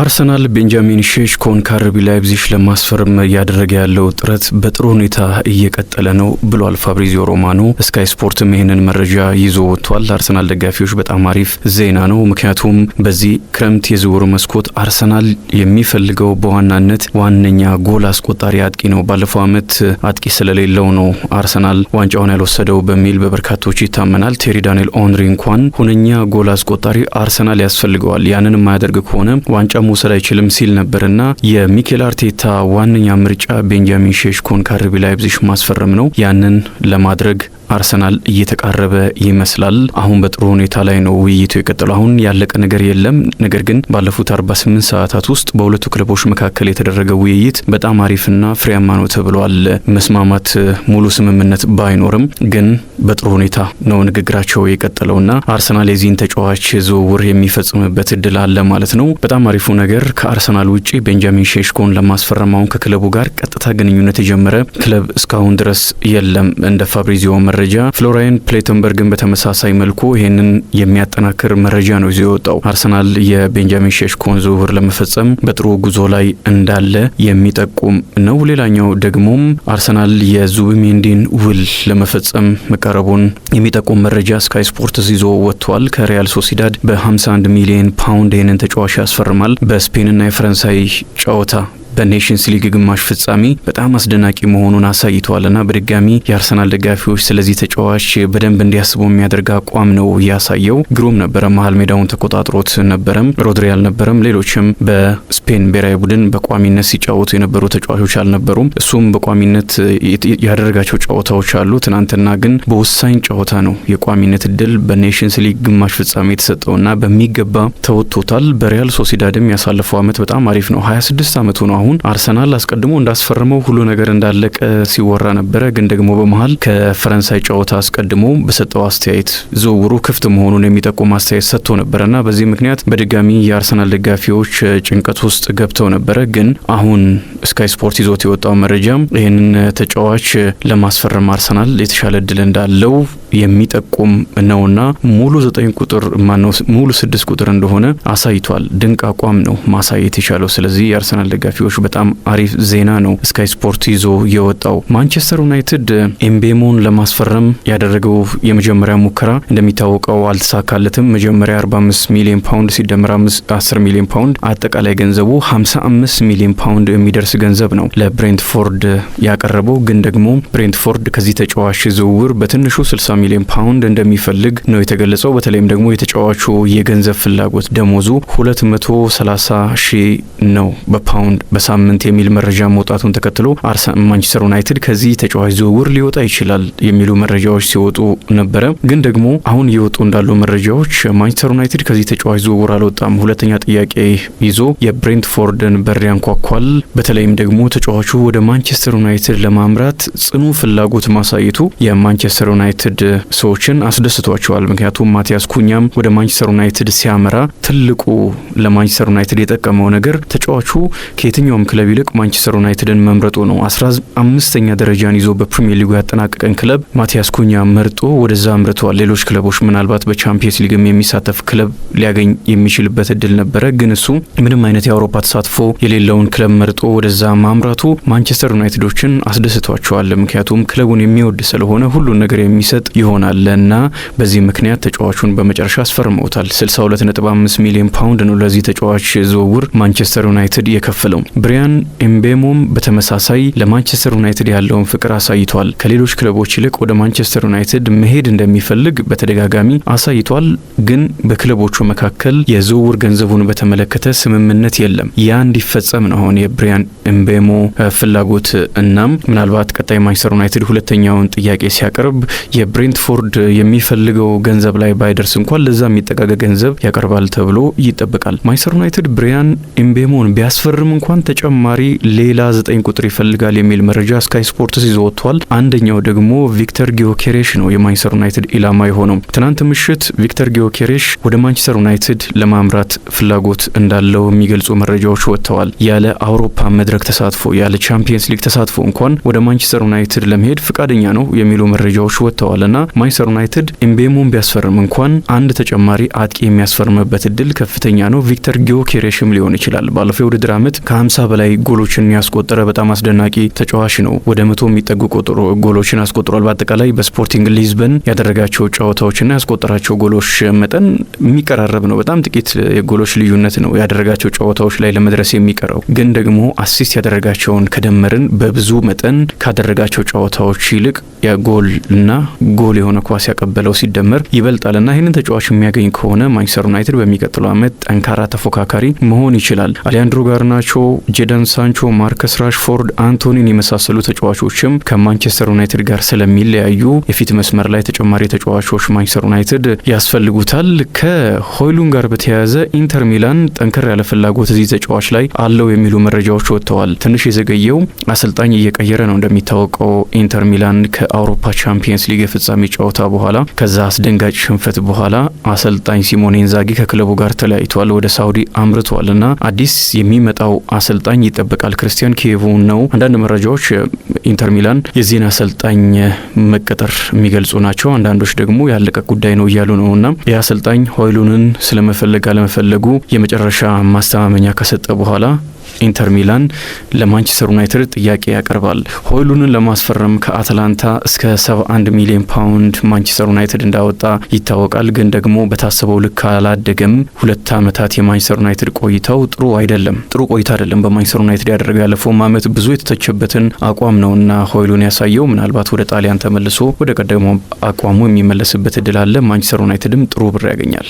አርሰናል ቤንጃሚን ሼሽኮን ከአርቢ ላይፕዚግ ለማስፈረም ያደረገ ያለው ጥረት በጥሩ ሁኔታ እየቀጠለ ነው ብሏል ፋብሪዚዮ ሮማኖ። ስካይ ስፖርትም ይህንን መረጃ ይዞ ወጥቷል። አርሰናል ደጋፊዎች በጣም አሪፍ ዜና ነው። ምክንያቱም በዚህ ክረምት የዝውውር መስኮት አርሰናል የሚፈልገው በዋናነት ዋነኛ ጎል አስቆጣሪ አጥቂ ነው። ባለፈው ዓመት አጥቂ ስለሌለው ነው አርሰናል ዋንጫውን ያልወሰደው በሚል በበርካቶች ይታመናል። ቴሪ ዳንኤል ኦንሪ እንኳን ሁነኛ ጎል አስቆጣሪ አርሰናል ያስፈልገዋል፣ ያንን የማያደርግ ከሆነ ዋንጫ መውሰድ አይችልም ሲል ነበርና የሚኬል አርቴታ ዋነኛ ምርጫ ቤንጃሚን ሼሽኮን ከአርቢ ላይፕዚግ ማስፈረም ነው። ያንን ለማድረግ አርሰናል እየተቃረበ ይመስላል። አሁን በጥሩ ሁኔታ ላይ ነው ውይይቱ የቀጠለው። አሁን ያለቀ ነገር የለም። ነገር ግን ባለፉት 48 ሰዓታት ውስጥ በሁለቱ ክለቦች መካከል የተደረገ ውይይት በጣም አሪፍና ፍሬያማ ነው ተብሏል። መስማማት ሙሉ ስምምነት ባይኖርም ግን በጥሩ ሁኔታ ነው ንግግራቸው የቀጠለውና አርሰናል የዚህን ተጫዋች ዝውውር የሚፈጽምበት እድል አለ ማለት ነው። በጣም አሪፉ ነገር ከአርሰናል ውጪ ቤንጃሚን ሼሽኮን ለማስፈረም አሁን ከክለቡ ጋር ቀጥታ ግንኙነት የጀመረ ክለብ እስካሁን ድረስ የለም እንደ ፋብሪዚዮ መረጃ። ፍሎሪያን ፕሌተንበርግን በተመሳሳይ መልኩ ይህንን የሚያጠናክር መረጃ ነው ይዞ የወጣው። አርሰናል የቤንጃሚን ሼሽኮን ዝውውር ለመፈጸም በጥሩ ጉዞ ላይ እንዳለ የሚጠቁም ነው። ሌላኛው ደግሞም አርሰናል የዙቢሜንዲን ውል ለመፈጸም መቃረቡን የሚጠቁም መረጃ ስካይ ስፖርትስ ይዞ ወጥቷል። ከሪያል ሶሲዳድ በ51 ሚሊዮን ፓውንድ ይህንን ተጫዋች ያስፈርማል። በስፔንና የፈረንሳይ ጨዋታ በኔሽንስ ሊግ ግማሽ ፍጻሜ በጣም አስደናቂ መሆኑን አሳይቷልና በድጋሚ የአርሰናል ደጋፊዎች ስለዚህ ተጫዋች በደንብ እንዲያስቡ የሚያደርግ አቋም ነው ያሳየው። ግሩም ነበረ። መሀል ሜዳውን ተቆጣጥሮት ነበረም። ሮድሪ አልነበረም። ሌሎችም በስፔን ብሔራዊ ቡድን በቋሚነት ሲጫወቱ የነበሩ ተጫዋቾች አልነበሩም። እሱም በቋሚነት ያደረጋቸው ጨዋታዎች አሉ። ትናንትና ግን በወሳኝ ጨዋታ ነው የቋሚነት እድል በኔሽንስ ሊግ ግማሽ ፍጻሜ የተሰጠውና በሚገባ ተወጥቶታል። በሪያል ሶሲዳድም ያሳለፈው ዓመት በጣም አሪፍ ነው። 26 ዓመቱ ነው። አሁን አርሰናል አስቀድሞ እንዳስፈረመው ሁሉ ነገር እንዳለቀ ሲወራ ነበረ። ግን ደግሞ በመሃል ከፈረንሳይ ጨዋታ አስቀድሞ በሰጠው አስተያየት ዝውውሩ ክፍት መሆኑን የሚጠቁም አስተያየት ሰጥቶ ነበረና በዚህ ምክንያት በድጋሚ የአርሰናል ደጋፊዎች ጭንቀት ውስጥ ገብተው ነበረ። ግን አሁን ስካይ ስፖርት ይዞት የወጣው መረጃ ይህንን ተጫዋች ለማስፈረም አርሰናል የተሻለ እድል እንዳለው የሚጠቁም ነውና ሙሉ 9 ቁጥር ሙሉ 6 ቁጥር እንደሆነ አሳይቷል። ድንቅ አቋም ነው ማሳየት የቻለው። ስለዚህ የአርሰናል ደጋፊዎች በጣም አሪፍ ዜና ነው ስካይ ስፖርት ይዞ የወጣው። ማንቸስተር ዩናይትድ ኤምቤሞን ለማስፈረም ያደረገው የመጀመሪያ ሙከራ እንደሚታወቀው አልተሳካለትም። መጀመሪያ 45 ሚሊዮን ፓውንድ ሲደመር 10 ሚሊዮን ፓውንድ አጠቃላይ ገንዘቡ 55 ሚሊዮን ፓውንድ የሚደርስ ገንዘብ ነው ለብሬንትፎርድ ያቀረበው። ግን ደግሞ ብሬንትፎርድ ከዚህ ተጫዋች ዝውውር በትንሹ 60 ሚሊዮን ፓውንድ እንደሚፈልግ ነው የተገለጸው። በተለይም ደግሞ የተጫዋቹ የገንዘብ ፍላጎት ደሞዙ 230 ሺህ ነው በፓውንድ በሳምንት የሚል መረጃ መውጣቱን ተከትሎ ማንቸስተር ዩናይትድ ከዚህ ተጫዋች ዝውውር ሊወጣ ይችላል የሚሉ መረጃዎች ሲወጡ ነበረ። ግን ደግሞ አሁን እየወጡ እንዳሉ መረጃዎች ማንቸስተር ዩናይትድ ከዚህ ተጫዋች ዝውውር አልወጣም። ሁለተኛ ጥያቄ ይዞ የብሬንትፎርድን በር ያንኳኳል። በተለይም ደግሞ ተጫዋቹ ወደ ማንቸስተር ዩናይትድ ለማምራት ጽኑ ፍላጎት ማሳየቱ የማንቸስተር ዩናይትድ ሰዎችን አስደስቷቸዋል። ምክንያቱም ማቲያስ ኩኛም ወደ ማንቸስተር ዩናይትድ ሲያመራ ትልቁ ለማንቸስተር ዩናይትድ የጠቀመው ነገር ተጫዋቹ ከየትኛውም ክለብ ይልቅ ማንቸስተር ዩናይትድን መምረጡ ነው። 15ኛ ደረጃን ይዞ በፕሪሚየር ሊጉ ያጠናቀቀን ክለብ ማቲያስ ኩኛ መርጦ ወደዛ አምርቷል። ሌሎች ክለቦች ምናልባት በቻምፒየንስ ሊግም የሚሳተፍ ክለብ ሊያገኝ የሚችልበት እድል ነበረ። ግን እሱ ምንም አይነት የአውሮፓ ተሳትፎ የሌለውን ክለብ መርጦ ወደዛ ማምራቱ ማንቸስተር ዩናይትዶችን አስደስቷቸዋል። ምክንያቱም ክለቡን የሚወድ ስለሆነ ሁሉን ነገር የሚሰጥ ይሆናልና በዚህ ምክንያት ተጫዋቹን በመጨረሻ አስፈርመውታል። 62.5 ሚሊዮን ፓውንድ ነው ለዚህ ተጫዋች ዝውውር ማንቸስተር ዩናይትድ የከፈለው። ብሪያን ኤምቤሞም በተመሳሳይ ለማንቸስተር ዩናይትድ ያለውን ፍቅር አሳይቷል። ከሌሎች ክለቦች ይልቅ ወደ ማንቸስተር ዩናይትድ መሄድ እንደሚፈልግ በተደጋጋሚ አሳይቷል። ግን በክለቦቹ መካከል የዝውውር ገንዘቡን በተመለከተ ስምምነት የለም። ያ እንዲፈጸም ነው አሁን የብሪያን ኤምቤሞ ፍላጎት። እናም ምናልባት ቀጣይ ማንቸስተር ዩናይትድ ሁለተኛውን ጥያቄ ሲያቀርብ የብሬንትፎርድ የሚፈልገው ገንዘብ ላይ ባይደርስ እንኳን ለዛ የሚጠጋገ ገንዘብ ያቀርባል ተብሎ ይጠበቃል። ማንቸስተር ዩናይትድ ብሪያን ኤምቤሞን ቢያስፈርም እንኳን ተጨማሪ ሌላ 9 ቁጥር ይፈልጋል የሚል መረጃ ስካይ ስፖርትስ ይዞ ወጥቷል። አንደኛው ደግሞ ቪክተር ጊዮኬሬሽ ነው የማንቸስተር ዩናይትድ ኢላማ የሆነው። ትናንት ምሽት ቪክተር ጊዮኬሬሽ ወደ ማንቸስተር ዩናይትድ ለማምራት ፍላጎት እንዳለው የሚገልጹ መረጃዎች ወጥተዋል። ያለ አውሮፓ መድረክ ተሳትፎ ያለ ቻምፒየንስ ሊግ ተሳትፎ እንኳን ወደ ማንቸስተር ዩናይትድ ለመሄድ ፍቃደኛ ነው የሚሉ መረጃዎች ወጥተዋልና ማንቸስተር ዩናይትድ ኤምቤሞን ቢያስፈርም እንኳን አንድ ተጨማሪ አጥቂ የሚያስፈርምበት እድል ከፍተኛ ነው። ቪክተር ጊዮኬሬሽም ሊሆን ይችላል። ባለፈው የውድድር ዓመት ከ50 በላይ ጎሎችን ያስቆጠረ በጣም አስደናቂ ተጫዋች ነው። ወደ 100 የሚጠጉ ጎሎችን አስቆጥሯል። በአጠቃላይ በስፖርቲንግ ሊዝበን ያደረጋቸው ጨዋታዎችና ያስቆጠራቸው ጎሎች መጠን የሚቀራረብ ነው። በጣም ጥቂት የጎሎች ልዩነት ነው ያደረጋቸው ጨዋታዎች ላይ ለመድረስ የሚቀረው። ግን ደግሞ አሲስት ያደረጋቸውን ከደመርን በብዙ መጠን ካደረጋቸው ጨዋታዎች ይልቅ የጎልና ጎል የሆነ ኳስ ያቀበለው ሲደመር ይበልጣልና ይህንን ተጫዋች የሚያገኝ ከሆነ ማንቸስተር ዩናይትድ በሚቀጥለው ዓመት ጠንካራ ተፎካካሪ መሆን ይችላል። አሊያንድሮ ጋርናቾ፣ ጄደን ሳንቾ፣ ማርከስ ራሽፎርድ፣ አንቶኒን የመሳሰሉ ተጫዋቾችም ከማንቸስተር ዩናይትድ ጋር ስለሚለያዩ የፊት መስመር ላይ ተጨማሪ ተጫዋቾች ማንቸስተር ዩናይትድ ያስፈልጉታል። ከሆይሉን ጋር በተያያዘ ኢንተር ሚላን ጠንከር ያለ ፍላጎት እዚህ ተጫዋች ላይ አለው የሚሉ መረጃዎች ወጥተዋል። ትንሽ የዘገየው አሰልጣኝ እየቀየረ ነው። እንደሚታወቀው ኢንተር ሚላን ከአውሮፓ ቻምፒየንስ ሊግ የፍጻሜ ጨዋታ በኋላ ከዛ አስደንጋጭ ሽንፈት በኋላ አሰልጣኝ ሲሞኔ ኢንዛጊ ከክለቡ ጋር ተለያይቷል፣ ወደ ሳውዲ አምርቷልና አዲስ የሚመጣው አሰልጣኝ ይጠበቃል። ክርስቲያን ኪየቮን ነው። አንዳንድ መረጃዎች ኢንተር ሚላን የዚህን አሰልጣኝ መቀጠር የሚገልጹ ናቸው። አንዳንዶች ደግሞ ያለቀ ጉዳይ ነው እያሉ ነውና የአሰልጣኝ ሆይሉንን ስለመፈለግ አለመፈለጉ የመጨረሻ ማስተማመኛ ከሰጠ በኋላ ኢንተር ሚላን ለማንቸስተር ዩናይትድ ጥያቄ ያቀርባል። ሆይሉንን ለማስፈረም ከአትላንታ እስከ 71 ሚሊዮን ፓውንድ ማንቸስተር ዩናይትድ እንዳወጣ ይታወቃል። ግን ደግሞ በታሰበው ልክ አላደገም። 2 ዓመታት የማንቸስተር ዩናይትድ ቆይታው ጥሩ ቆይታ አይደለም በማንቸስተር ዩናይትድ ያደረገ። ያለፈው ዓመት ብዙ የተተቸበትን አቋም ነውና ሆይሉን ያሳየው። ምናልባት ወደ ጣሊያን ተመልሶ ወደ ቀደመው አቋሙ የሚመለስበት እድል አለ። ማንቸስተር ዩናይትድም ጥሩ ብር ያገኛል።